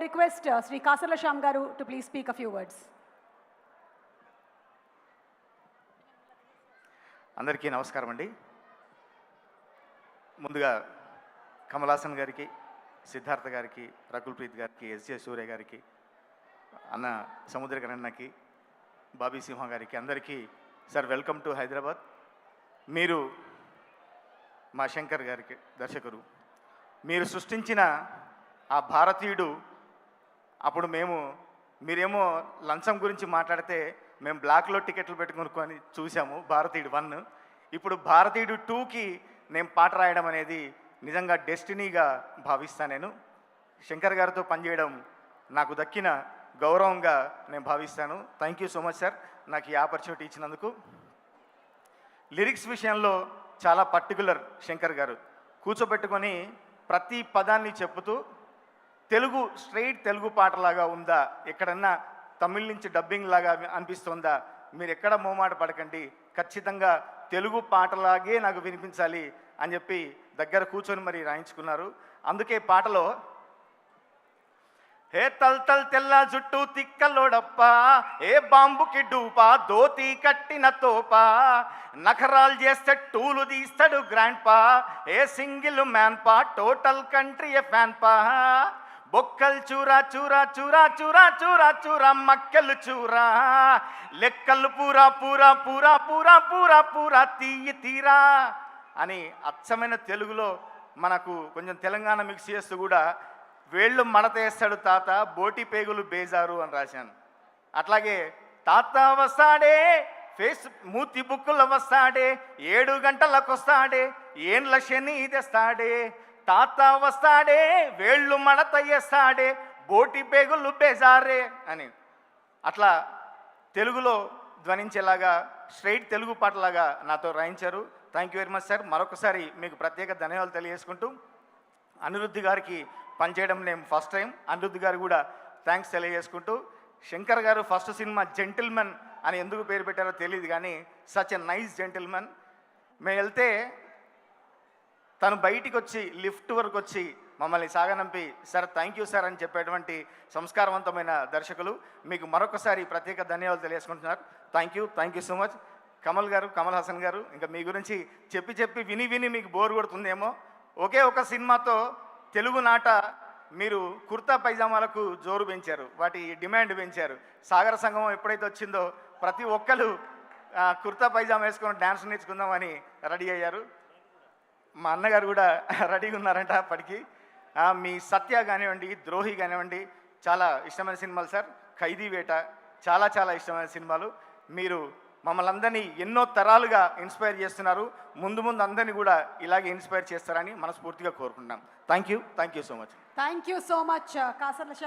request Sri Kasarla Shyam Garu to please speak a few words. అందరికీ నమస్కారం అండి. ముందుగా కమల్ హాసన్ గారికి, సిద్ధార్థ గారికి, రకుల్ ప్రీత్ గారికి, ఎస్జే సూర్య గారికి, అన్న సముద్రకరణకి, బాబీ సింహ గారికి అందరికీ సార్ వెల్కమ్ టు హైదరాబాద్. మీరు మా శంకర్ గారికి దర్శకుడు, మీరు సృష్టించిన ఆ భారతీయుడు. అప్పుడు మీరేమో లంచం గురించి మాట్లాడితే మేము బ్లాక్లో టికెట్లు పెట్టుకొని చూసాము భారతీయుడు 1. ఇప్పుడు భారతీయుడు 2కి నేను పాట రాయడం అనేది నిజంగా డెస్టినీగా భావిస్తాను. నేను శంకర్ గారితో పనిచేయడం నాకు దక్కిన గౌరవంగా నేను భావిస్తాను. Thank you so much sir నాకు ఈ ఆపర్చునిటీ ఇచ్చినందుకు. లిరిక్స్ విషయంలో చాలా పర్టికులర్ శంకర్ గారు. కూర్చోబెట్టుకొని ప్రతి పదాన్ని చెప్పుతూ తెలుగు స్ట్రైట్ తెలుగు పాటలాగా ఉందా, ఎక్కడన్నా తమిళ్ నుంచి డబ్బింగ్ లాగా అనిపిస్తుందా, మీరు ఎక్కడ మోమాట పడకండి, ఖచ్చితంగా తెలుగు పాటలాగే నాకు వినిపించాలి అని చెప్పి దగ్గర కూర్చొని మరి రాయించుకున్నారు. అందుకే పాటలో హే తల్ తల్ తెల్ల జుట్టు తిక్కలోడప్ప, ఏ బాంబుకి డూపా, దోతి కట్టిన తోపా, నఖరాలు చేస్తే టూలు తీస్తాడు గ్రాండ్ పా, ఏ సింగిల్ మ్యాన్ పా, టోటల్ కంట్రీ ఏ ఫ్యాన్ పా, బొక్కలు చూరా చూరా చూరా చూరా చూరా చూరా, మక్కలు చూరా, లెక్కలు పూరా పూరా పూరా పూరా పూరా పూరా, తీయి తీరా అని అచ్చమైన తెలుగులో మనకు కొంచెం తెలంగాణ మిక్స్ చేస్తూ కూడా వేళ్ళు మడతేస్తాడు తాత, బోటి పేగులు బేజారు అని రాశాను. అట్లాగే తాత వస్తాడే, ఫేస్ మూతి బుక్కులు వస్తాడే, 7 గంటలకు వస్తాడే, ఏండ్ల శని తెస్తాడే, తాత వస్తాడే, వేళ్ళు మడత వేస్తాడే, బోటి పేగులు బేజారే అని అట్లా తెలుగులో ధ్వనించేలాగా స్ట్రైట్ తెలుగు పాటలాగా నాతో రాయించారు. Thank you very much sir. మరొకసారి మీకు ప్రత్యేక ధన్యవాదాలు తెలియజేసుకుంటూ, అనిరుద్ధ్ గారికి పనిచేయడం నేను ఫస్ట్ టైం, అనిరుద్ధ్ గారు కూడా థ్యాంక్స్ తెలియజేసుకుంటూ, శంకర్ గారు ఫస్ట్ సినిమా జెంటిల్మెన్ అని ఎందుకు పేరు పెట్టారో తెలియదు కానీ సచ్ ఎ నైస్ జెంటిల్మెన్. మేము వెళ్తే తను బయటికి వచ్చి లిఫ్ట్ వరకు వచ్చి మమ్మల్ని సాగనంపి సార్ థ్యాంక్ యూ సార్ అని చెప్పేటువంటి సంస్కారవంతమైన దర్శకులు. మీకు మరొకసారి ప్రత్యేక ధన్యవాదాలు తెలియజేసుకుంటున్నారు. Thank you so much. Kamal Haasan గారు, ఇంకా మీ గురించి చెప్పి విని మీకు బోర్ కొడుతుందేమో. ఒకే ఒక సినిమాతో తెలుగు నాట మీరు కుర్తా పైజామాలకు జోరు పెంచారు, వాటి డిమాండ్ పెంచారు. సాగర సంగమం ఎప్పుడైతే వచ్చిందో ప్రతి ఒక్కరు కుర్తా పైజామా వేసుకొని డ్యాన్స్ నేర్చుకుందామని రెడీ అయ్యారు. మా అన్నగారు కూడా రెడీగా ఉన్నారంట అప్పటికి. మీ సత్య కానివ్వండి, ద్రోహి కానివ్వండి, చాలా ఇష్టమైన సినిమాలు సార్. ఖైదీ వేట చాలా ఇష్టమైన సినిమాలు. మీరు మమ్మల్ని అందరినీ ఎన్నో తరాలుగా ఇన్స్పైర్ చేస్తున్నారు. ముందు అందరినీ కూడా ఇలాగే ఇన్స్పైర్ చేస్తారని మనస్ఫూర్తిగా కోరుకుంటున్నాం. Thank you so much. Thank you so much, Kasarla Shyam.